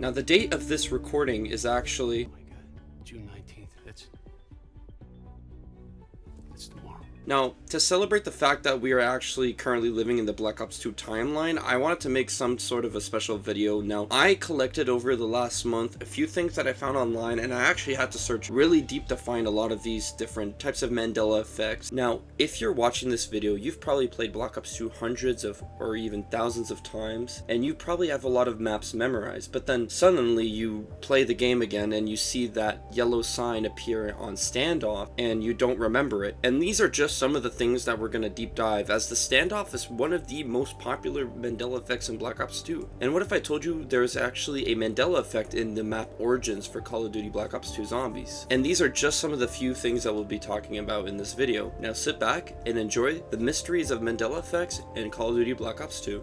Now the date of this recording is actually, Oh my god, June 19th. It's tomorrow. now, to celebrate the fact that we are actually currently living in the Black Ops 2 timeline, I wanted to make some sort of a special video. Now, I collected over the last month a few things that I found online, and I actually had to search really deep to find a lot of these different types of Mandela effects. Now, if you're watching this video, you've probably played Black Ops 2 hundreds of or even thousands of times, and you probably have a lot of maps memorized, but then suddenly you play the game again and you see that yellow sign appear on standoff and you don't remember it. And these are just some of the things that we're going to deep dive, as the standoff is one of the most popular Mandela effects in Black Ops 2. And what if I told you there's actually a Mandela effect in the map Origins for Call of Duty Black Ops 2 Zombies? And these are just some of the few things that we'll be talking about in this video. Now sit back and enjoy the mysteries of Mandela effects in Call of Duty Black Ops 2.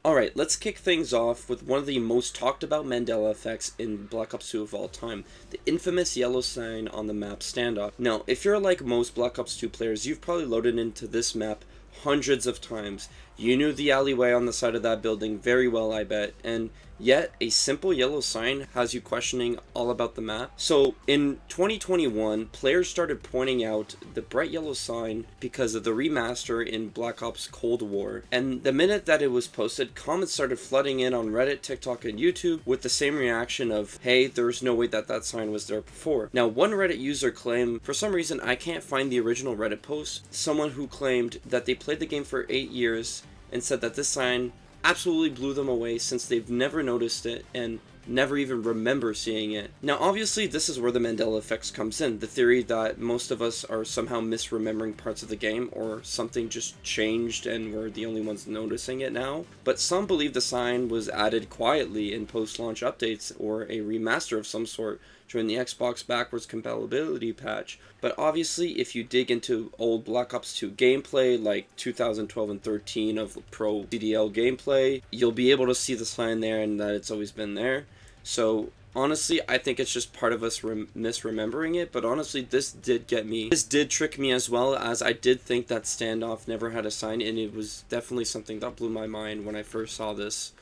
Alright, let's kick things off with one of the most talked about Mandela effects in Black Ops 2 of all time, the infamous yellow sign on the map standoff. Now, if you're like most Black Ops 2 players, you've probably loaded into this map hundreds of times. You knew the alleyway on the side of that building very well, I bet, and yet a simple yellow sign has you questioning all about the map. So in 2021, players started pointing out the bright yellow sign because of the remaster in Black Ops Cold War, and the minute that it was posted, comments started flooding in on Reddit, TikTok, and YouTube with the same reaction of, hey, there's no way that that sign was there before. Now, one Reddit user claimed, for some reason I can't find the original Reddit post, someone who claimed that they played the game for 8 years and said that this sign absolutely blew them away since they've never noticed it and never even remember seeing it. Now obviously this is where the Mandela effects comes in, the theory that most of us are somehow misremembering parts of the game, or something just changed and we're the only ones noticing it now. But some believe the sign was added quietly in post-launch updates or a remaster of some sort during the Xbox backwards compatibility patch. But obviously if you dig into old Black Ops 2 gameplay like 2012 and 13 of pro CDL gameplay, you'll be able to see the sign there and that it's always been there. So honestly, I think it's just part of us misremembering it, but honestly, this did get me. This did trick me as well, as I did think that standoff never had a sign, and it was definitely something that blew my mind when I first saw this.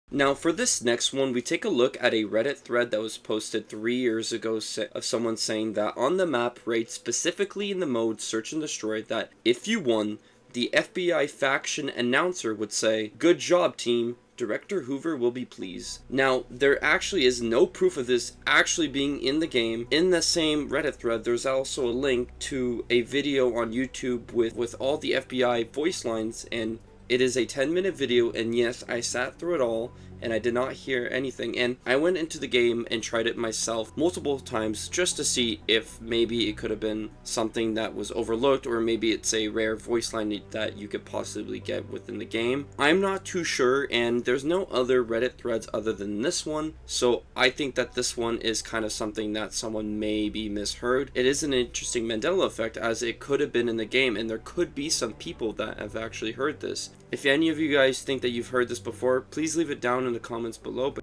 Now for this next one, we take a look at a Reddit thread that was posted 3 years ago of someone saying that on the map raid, specifically in the mode Search and Destroy, that if you won, the FBI faction announcer would say, "Good job, team. Director Hoover will be pleased." Now, there actually is no proof of this actually being in the game. In the same Reddit thread, there's also a link to a video on YouTube with all the FBI voice lines, and it is a 10-minute video, and yes, I sat through it all, and I did not hear anything. And I went into the game and tried it myself multiple times just to see if maybe it could have been something that was overlooked, or maybe it's a rare voice line that you could possibly get within the game. I'm not too sure, and there's no other Reddit threads other than this one, so I think that this one is kind of something that someone maybe misheard. It is an interesting Mandela effect, as it could have been in the game, and there could be some people that have actually heard this. If any of you guys think that you've heard this before, please leave it down in the comments below.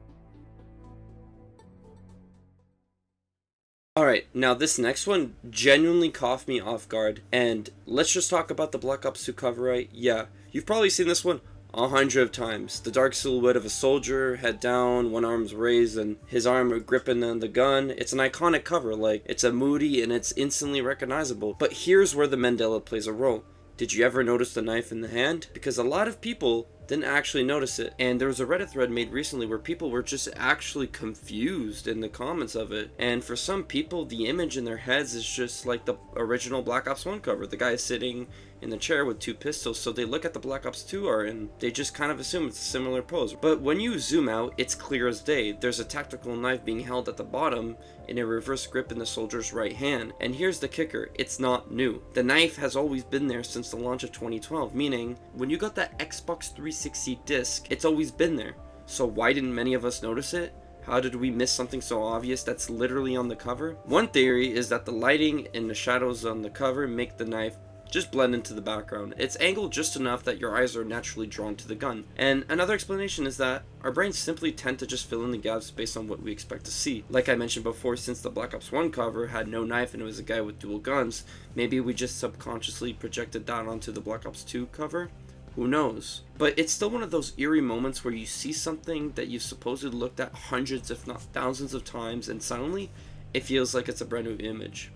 Alright, now this next one genuinely caught me off guard, and let's just talk about the Black Ops 2 cover art. Yeah, you've probably seen this one 100 times. The dark silhouette of a soldier, head down, one arm's raised, and his arm gripping on the gun. It's an iconic cover, like, it's a moody and it's instantly recognizable. But here's where the Mandela plays a role. Did you ever notice the knife in the hand? Because a lot of people didn't actually notice it, and there was a Reddit thread made recently where people were just actually confused in the comments of it, and for some people the image in their heads is just like the original Black Ops 1 cover. The guy is sitting in the chair with two pistols, so they look at the Black Ops 2 art and they just kind of assume it's a similar pose. But when you zoom out, it's clear as day. There's a tactical knife being held at the bottom in a reverse grip in the soldier's right hand. And here's the kicker, it's not new. The knife has always been there since the launch of 2012, meaning when you got that Xbox 360 disc, it's always been there. So why didn't many of us notice it? How did we miss something so obvious that's literally on the cover? One theory is that the lighting and the shadows on the cover make the knife just blend into the background. It's angled just enough that your eyes are naturally drawn to the gun. And another explanation is that our brains simply tend to just fill in the gaps based on what we expect to see. Like I mentioned before, since the Black Ops 1 cover had no knife and it was a guy with dual guns, maybe we just subconsciously projected that onto the Black Ops 2 cover? Who knows? But it's still one of those eerie moments where you see something that you've supposedly looked at hundreds if not thousands of times, and suddenly it feels like it's a brand new image.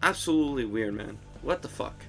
Absolutely weird, man. What the fuck?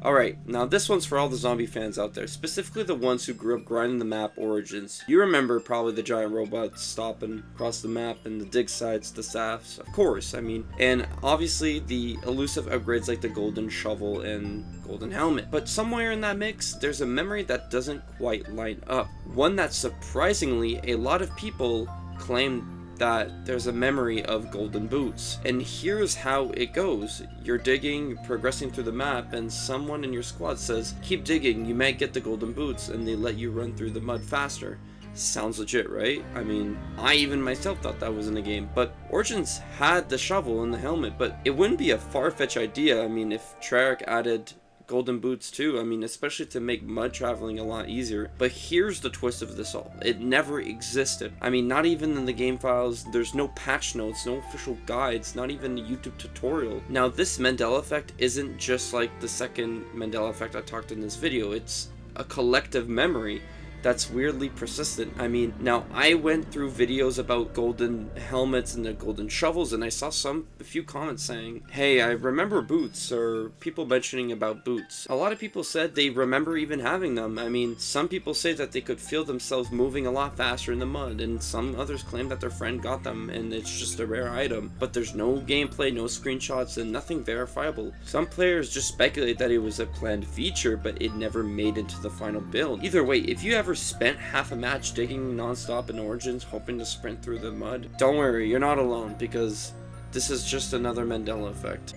Alright, now this one's for all the zombie fans out there, specifically the ones who grew up grinding the map Origins. You remember probably the giant robots stopping across the map and the dig sites, the staffs, of course, I mean, and obviously the elusive upgrades like the golden shovel and golden helmet. But somewhere in that mix, there's a memory that doesn't quite line up. One that surprisingly a lot of people claim that there's a memory of golden boots. And here's how it goes. You're digging, you're progressing through the map, and someone in your squad says, keep digging, you might get the golden boots, and they let you run through the mud faster. Sounds legit, right? I mean, I even myself thought that was in the game, but Origins had the shovel and the helmet, but it wouldn't be a far-fetched idea. I mean, if Treyarch added golden boots too, I mean, especially to make mud traveling a lot easier. But here's the twist of this all. It never existed. I mean, not even in the game files, there's no patch notes, no official guides, not even a YouTube tutorial. Now, this Mandela effect isn't just like the second Mandela effect I talked in this video, it's a collective memory that's weirdly persistent. I mean, now I went through videos about golden helmets and the golden shovels, and I saw a few comments saying, hey, I remember boots, or people mentioning about boots. A lot of people said they remember even having them. I mean, some people say that they could feel themselves moving a lot faster in the mud, and some others claim that their friend got them and it's just a rare item. But there's no gameplay, no screenshots, and nothing verifiable. Some players just speculate that it was a planned feature, but it never made it to the final build. Either way, if you ever spent half a match digging non-stop in Origins hoping to sprint through the mud, don't worry, you're not alone, because this is just another Mandela effect.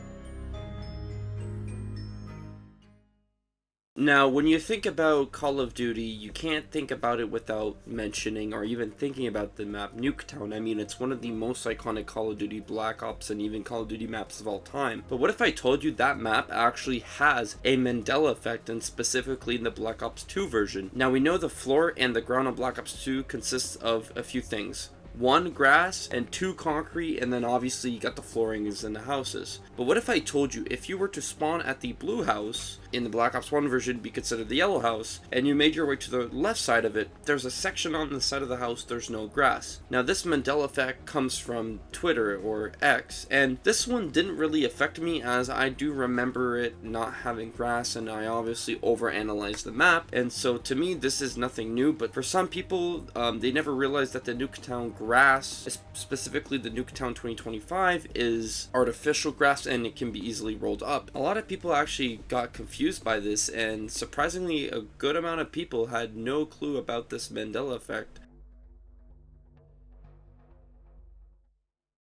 Now, when you think about Call of Duty, you can't think about it without mentioning or even thinking about the map Nuketown. I mean, it's one of the most iconic Call of Duty Black Ops and even Call of Duty maps of all time. But what if I told you that map actually has a Mandela effect, and specifically in the Black Ops 2 version? Now, we know the floor and the ground on Black Ops 2 consists of a few things. 1, grass, and 2, concrete, and then obviously you got the floorings in the houses. But what if I told you if you were to spawn at the blue house, in the Black Ops 1 version be considered the yellow house, and you made your way to the left side of it, there's a section on the side of the house there's no grass. Now this Mandela effect comes from Twitter or X, and this one didn't really affect me as I do remember it not having grass, and I obviously overanalyzed the map, and so to me this is nothing new. But for some people, they never realized that the Nuketown grass, specifically the Nuketown 2025, is artificial grass and it can be easily rolled up. A lot of people actually got confused by this, and surprisingly a good amount of people had no clue about this Mandela effect.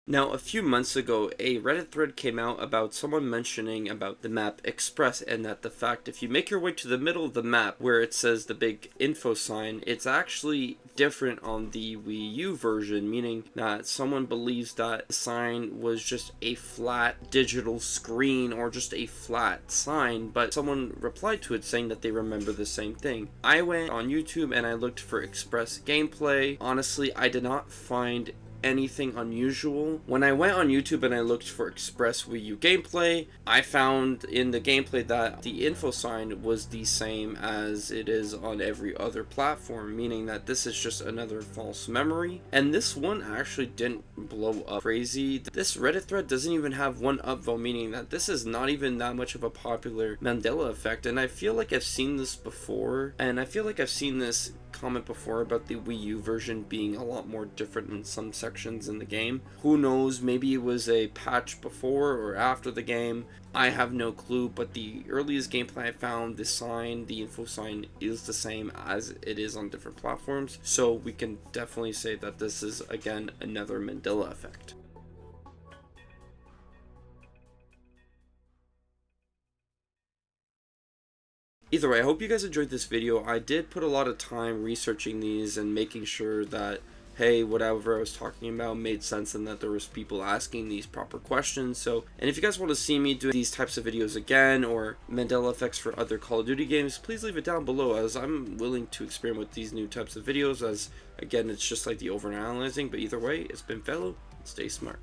Now, a few months ago, a Reddit thread came out about someone mentioning about the map Express, and that the fact if you make your way to the middle of the map where it says the big info sign, it's actually different on the Wii U version, meaning that someone believes that the sign was just a flat digital screen or just a flat sign, but someone replied to it saying that they remember the same thing. I went on YouTube and I looked for Express gameplay. Honestly, I did not find anything unusual. When I went on YouTube and I looked for Express Wii U gameplay, I found in the gameplay that the info sign was the same as it is on every other platform, meaning that this is just another false memory. And this one actually didn't blow up crazy. This Reddit thread doesn't even have one upvote, meaning that this is not even that much of a popular Mandela effect. And I feel like I've seen this before, and I feel like I've seen this comment before about the Wii U version being a lot more different in some sections in the game. Who knows, maybe it was a patch before or after the game. I have no clue, but the earliest gameplay I found, the sign, the info sign, is the same as it is on different platforms. So we can definitely say that this is, again, another Mandela effect. Either way, I hope you guys enjoyed this video. I did put a lot of time researching these and making sure that, hey, whatever I was talking about made sense and that there was people asking these proper questions. So, and if you guys want to see me do these types of videos again, or Mandela Effects for other Call of Duty games, please leave it down below, as I'm willing to experiment with these new types of videos, as again, it's just like the overanalyzing. But either way, it's been Fellow, stay smart.